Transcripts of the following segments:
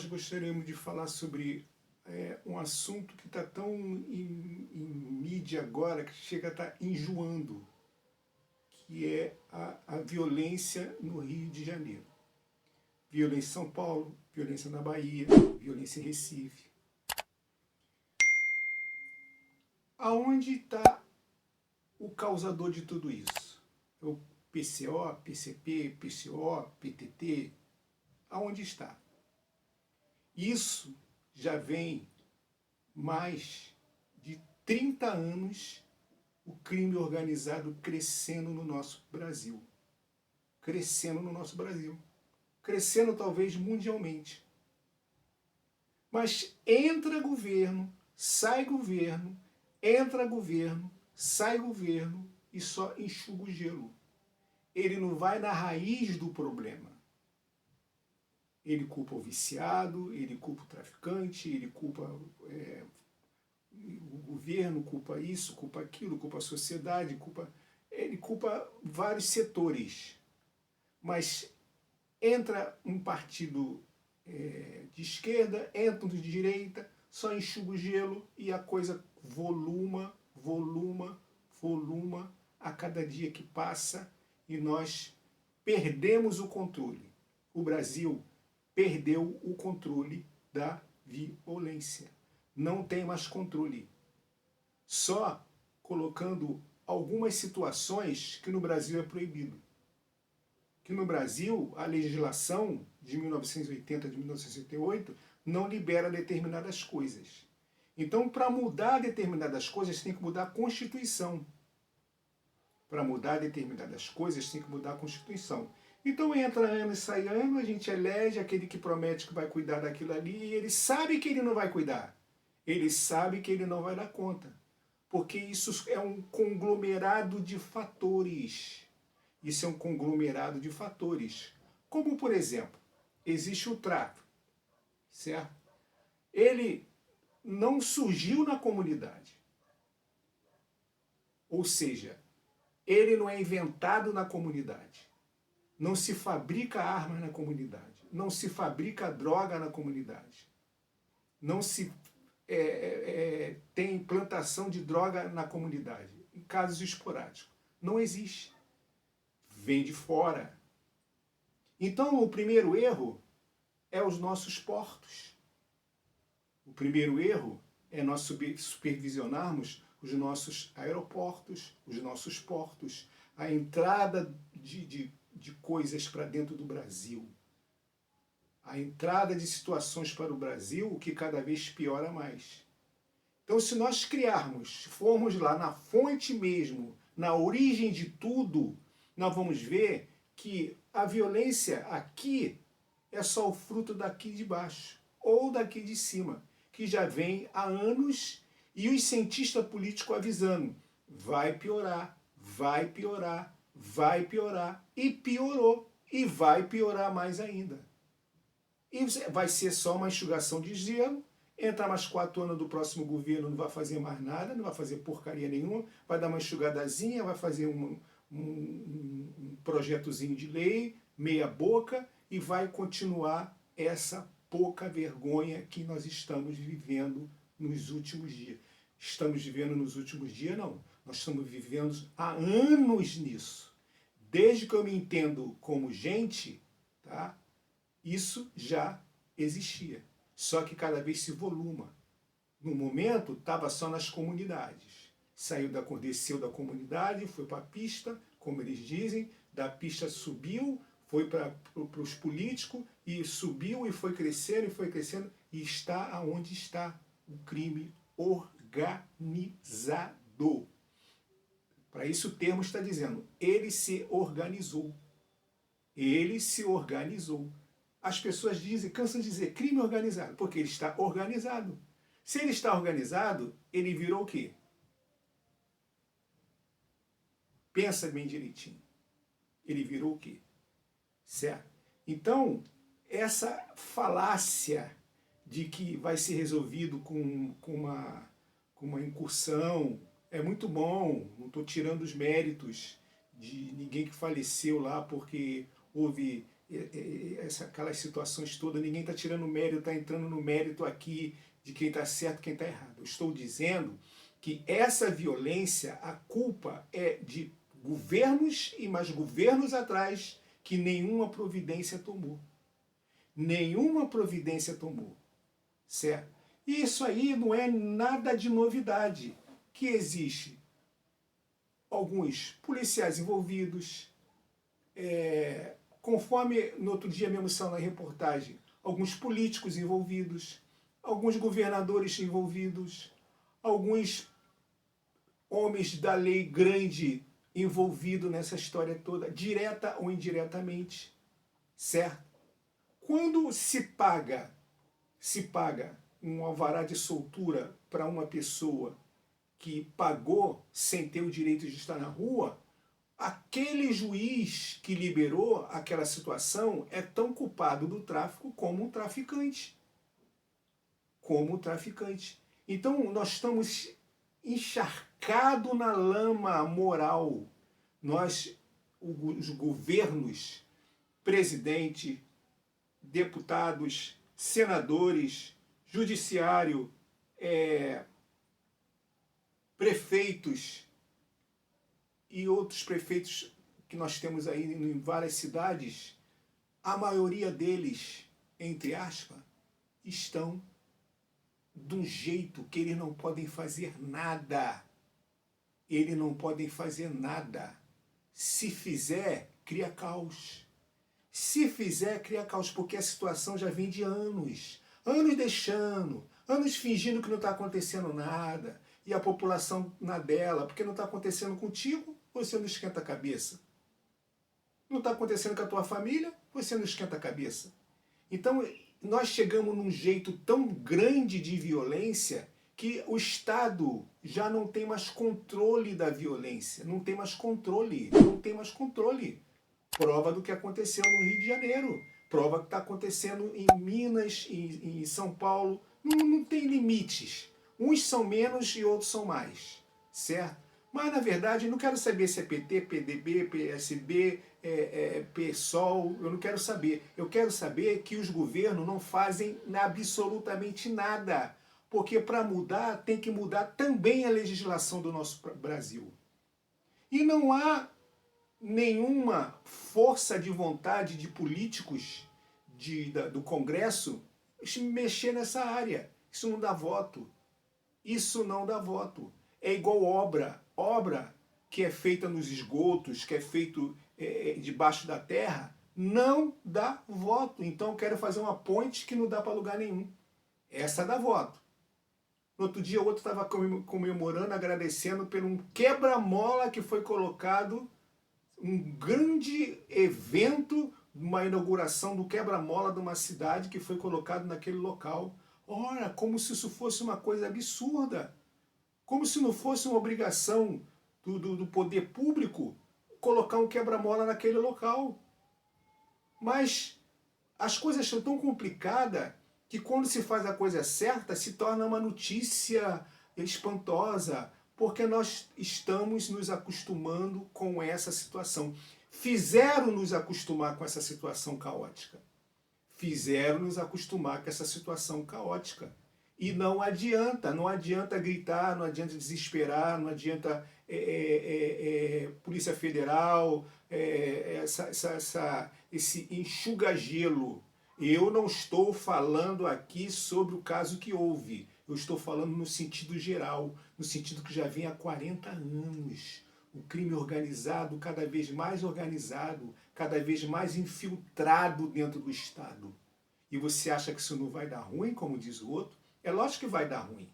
nós gostaríamos de falar sobre um assunto que está tão em mídia agora que chega a estar enjoando, que é a violência no Rio de Janeiro. Violência em São Paulo, violência na Bahia, violência em Recife. Aonde está o causador de tudo isso? É o PCO, PCP, PCO, PTT? Aonde está? Isso já vem mais de 30 anos o crime organizado crescendo no nosso Brasil. Crescendo no nosso Brasil. Crescendo talvez mundialmente. Mas entra governo, sai governo, entra governo, sai governo e só enxuga o gelo. Ele não vai na raiz do problema. Ele culpa o viciado, ele culpa o traficante, ele culpa o governo, culpa isso, culpa aquilo, culpa a sociedade, ele culpa vários setores. Mas entra um partido de esquerda, entra um de direita, só enxuga o gelo e a coisa voluma a cada dia que passa e nós perdemos o controle. O Brasil perdeu o controle da violência. Não tem mais controle. Só colocando algumas situações que no Brasil é proibido. Que no Brasil, a legislação de 1980, de 1968, não libera determinadas coisas. Então, para mudar determinadas coisas, tem que mudar a Constituição. Para mudar determinadas coisas, tem que mudar a Constituição. Então entra ano e sai ano, a gente elege aquele que promete que vai cuidar daquilo ali, e ele sabe que ele não vai cuidar. Ele sabe que ele não vai dar conta. Porque isso é um conglomerado de fatores. Isso é um conglomerado de fatores. Como, por exemplo, existe o tráfico, certo? Ele não surgiu na comunidade. Ou seja, ele não é inventado na comunidade. Não se fabrica arma na comunidade. Não se fabrica droga na comunidade. Não se tem plantação de droga na comunidade. Em casos esporádicos. Não existe. Vem de fora. Então, o primeiro erro é os nossos portos. O primeiro erro é nós supervisionarmos os nossos aeroportos, os nossos portos, a entrada de coisas para dentro do Brasil. A entrada de situações para o Brasil, que cada vez piora mais. Então, se nós formos lá na fonte mesmo, na origem de tudo, nós vamos ver que a violência aqui é só o fruto daqui de baixo, ou daqui de cima, que já vem há anos, e os cientistas políticos avisando, vai piorar, vai piorar, vai piorar, e piorou, e vai piorar mais ainda. E vai ser só uma enxugação de gelo, entrar mais 4 anos do próximo governo, não vai fazer mais nada, não vai fazer porcaria nenhuma, vai dar uma enxugadazinha, vai fazer um projetozinho de lei, meia boca, e vai continuar essa pouca vergonha que nós estamos vivendo nos últimos dias. Estamos vivendo nos últimos dias, não. Nós estamos vivendo há anos nisso. Desde que eu me entendo como gente, tá? Isso já existia. Só que cada vez se voluma. No momento, estava só nas comunidades. Desceu da comunidade, foi para a pista, como eles dizem, da pista subiu, foi para os políticos, e subiu e foi crescendo, e está aonde está o crime organizado. Para isso o termo está dizendo, ele se organizou. Ele se organizou. As pessoas cansam de dizer crime organizado, porque ele está organizado. Se ele está organizado, ele virou o quê? Pensa bem direitinho. Ele virou o quê? Certo? Então, essa falácia de que vai ser resolvido com uma incursão é muito bom, não estou tirando os méritos de ninguém que faleceu lá porque houve aquelas situações todas, ninguém está tirando mérito, está entrando no mérito aqui de quem está certo e quem está errado. Eu estou dizendo que essa violência, a culpa é de governos e mais governos atrás que nenhuma providência tomou. Nenhuma providência tomou, certo? E isso aí não é nada de novidade, que existe alguns policiais envolvidos, conforme no outro dia mesmo saiu na reportagem, alguns políticos envolvidos, alguns governadores envolvidos, alguns homens da lei grande envolvidos nessa história toda, direta ou indiretamente, certo? Quando se paga um alvará de soltura para uma pessoa que pagou sem ter o direito de estar na rua, aquele juiz que liberou aquela situação é tão culpado do tráfico como o traficante. Como o traficante. Então nós estamos encharcados na lama moral. Nós, os governos, presidente, deputados, senadores, judiciário, prefeitos e outros prefeitos que nós temos aí em várias cidades, a maioria deles, entre aspas, estão de um jeito que eles não podem fazer nada. Eles não podem fazer nada. Se fizer, cria caos. Se fizer, cria caos, porque a situação já vem de anos. Anos deixando, anos fingindo que não está acontecendo nada. E a população na dela, porque não está acontecendo contigo, você não esquenta a cabeça. Não está acontecendo com a tua família, você não esquenta a cabeça. Então, nós chegamos num jeito tão grande de violência que o Estado já não tem mais controle da violência. Não tem mais controle. Não tem mais controle. Prova do que aconteceu no Rio de Janeiro. Prova que está acontecendo em Minas, em São Paulo. Não tem limites. Uns são menos e outros são mais. Certo? Mas, na verdade, eu não quero saber se é PT, PDB, PSB, PSOL, eu não quero saber. Eu quero saber que os governos não fazem absolutamente nada. Porque para mudar, tem que mudar também a legislação do nosso Brasil. E não há nenhuma força de vontade de políticos do Congresso mexer nessa área. Isso não dá voto. Isso não dá voto. É igual obra que é feita nos esgotos, que é feito debaixo da terra, não dá voto. Então eu quero fazer uma ponte que não dá para lugar nenhum. Essa dá voto. No outro dia o outro estava comemorando, agradecendo por um quebra-mola que foi colocado, um grande evento, uma inauguração do quebra-mola de uma cidade que foi colocado naquele local. Ora, como se isso fosse uma coisa absurda. Como se não fosse uma obrigação do poder público colocar um quebra-mola naquele local. Mas as coisas são tão complicadas que quando se faz a coisa certa se torna uma notícia espantosa, porque nós estamos nos acostumando com essa situação. Fizeram nos acostumar com essa situação caótica. Fizeram nos acostumar com essa situação caótica. E não adianta gritar, não adianta desesperar, não adianta Polícia Federal, esse enxuga-gelo. Eu não estou falando aqui sobre o caso que houve, eu estou falando no sentido geral, no sentido que já vem há 40 anos. O crime organizado, cada vez mais organizado, cada vez mais infiltrado dentro do Estado. E você acha que isso não vai dar ruim, como diz o outro? É lógico que vai dar ruim.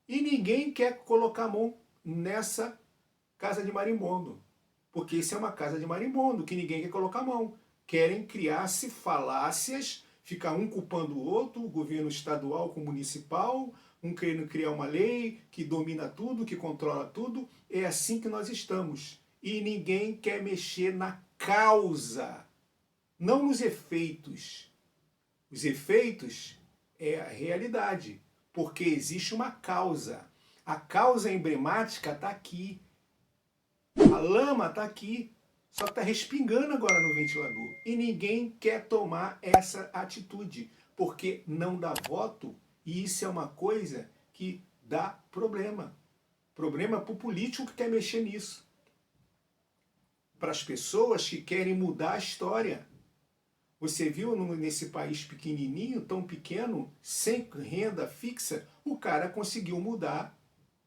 E ninguém quer colocar a mão nessa casa de marimbondo. Porque isso é uma casa de marimbondo, que ninguém quer colocar a mão. Querem criar-se falácias, ficar um culpando o outro, o governo estadual com o municipal, um querendo criar uma lei que domina tudo, que controla tudo. É assim que nós estamos. E ninguém quer mexer na causa, não nos efeitos. Os efeitos é a realidade, porque existe uma causa. A causa emblemática está aqui. A lama está aqui. Só que está respingando agora no ventilador. E ninguém quer tomar essa atitude, porque não dá voto, e isso é uma coisa que dá problema. Problema para o político que quer mexer nisso. Para as pessoas que querem mudar a história. Você viu nesse país pequenininho, tão pequeno, sem renda fixa, o cara conseguiu mudar,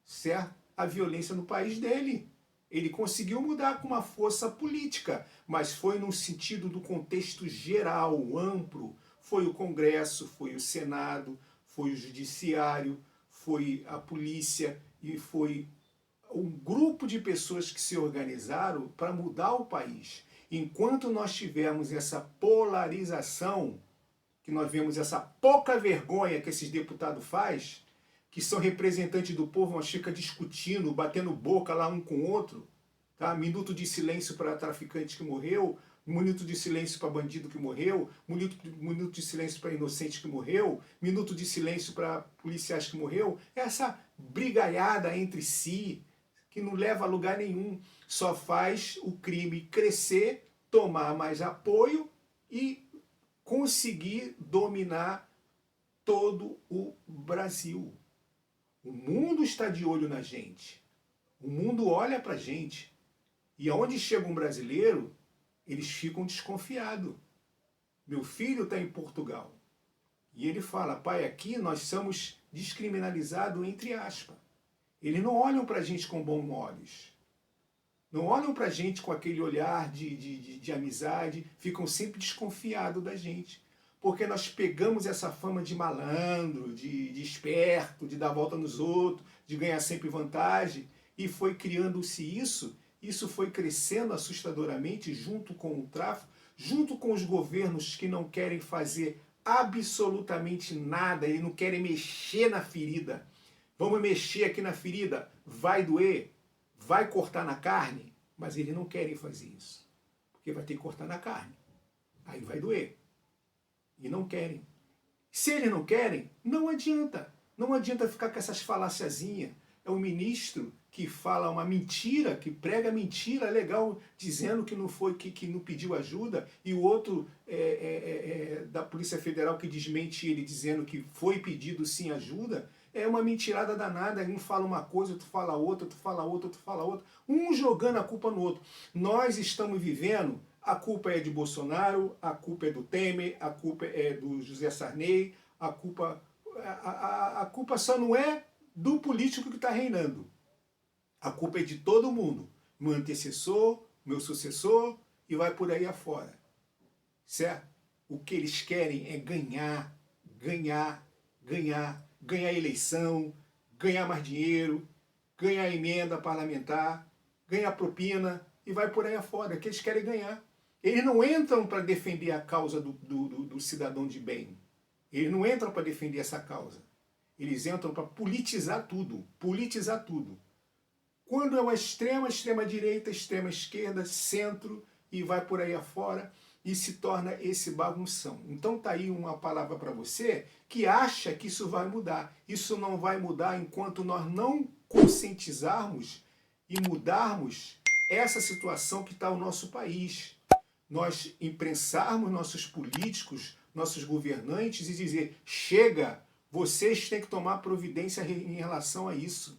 certo? A violência no país dele. Ele conseguiu mudar com uma força política, mas foi no sentido do contexto geral, amplo. Foi o Congresso, foi o Senado, foi o Judiciário, foi a polícia e foi um grupo de pessoas que se organizaram para mudar o país. Enquanto nós tivermos essa polarização, que nós vemos essa pouca vergonha que esses deputados fazem, que são representantes do povo, mas fica discutindo, batendo boca lá um com o outro, tá? Minuto de silêncio para traficante que morreu, minuto de silêncio para bandido que morreu, minuto de silêncio para inocente que morreu, minuto de silêncio para policiais que morreu. Essa brigaiada entre si, que não leva a lugar nenhum, só faz o crime crescer, tomar mais apoio e conseguir dominar todo o Brasil. O mundo está de olho na gente. O mundo olha para a gente. E aonde chega um brasileiro, eles ficam desconfiados. Meu filho está em Portugal. E ele fala, pai, aqui nós somos descriminalizados entre aspas. Eles não olham para a gente com bons olhos. Não olham para a gente com aquele olhar de amizade. Ficam sempre desconfiados da gente. Porque nós pegamos essa fama de malandro, de esperto, de dar volta nos outros, de ganhar sempre vantagem. E foi criando-se isso. Isso foi crescendo assustadoramente junto com o tráfico, junto com os governos que não querem fazer absolutamente nada e não querem mexer na ferida. Vamos mexer aqui na ferida, vai doer, vai cortar na carne, mas eles não querem fazer isso, porque vai ter que cortar na carne, aí vai doer, e não querem. Se eles não querem, não adianta ficar com essas falaciazinhas. É o ministro que fala uma mentira, que prega mentira legal, dizendo que não foi, que não pediu ajuda, e o outro da Polícia Federal que desmente ele, dizendo que foi pedido sim ajuda. É uma mentirada danada, um fala uma coisa, outro fala outra, outro fala outra, outro fala outra, um jogando a culpa no outro. Nós estamos vivendo, a culpa é de Bolsonaro, a culpa é do Temer, a culpa é do José Sarney, a culpa só não é do político que está reinando. A culpa é de todo mundo. Meu antecessor, meu sucessor, e vai por aí afora. Certo? O que eles querem é ganhar, ganhar, ganhar, ganhar eleição, ganhar mais dinheiro, ganhar emenda parlamentar, ganhar propina, e vai por aí afora. O que eles querem ganhar. Eles não entram para defender a causa do cidadão de bem. Eles não entram para defender essa causa. Eles entram para politizar tudo. Politizar tudo. Quando é uma extrema direita, extrema esquerda, centro, e vai por aí afora, e se torna esse bagunção. Então tá aí uma palavra para você que acha que isso vai mudar. Isso não vai mudar enquanto nós não conscientizarmos e mudarmos essa situação que está o nosso país. Nós imprensarmos nossos políticos, nossos governantes e dizer, chega, vocês têm que tomar providência em relação a isso.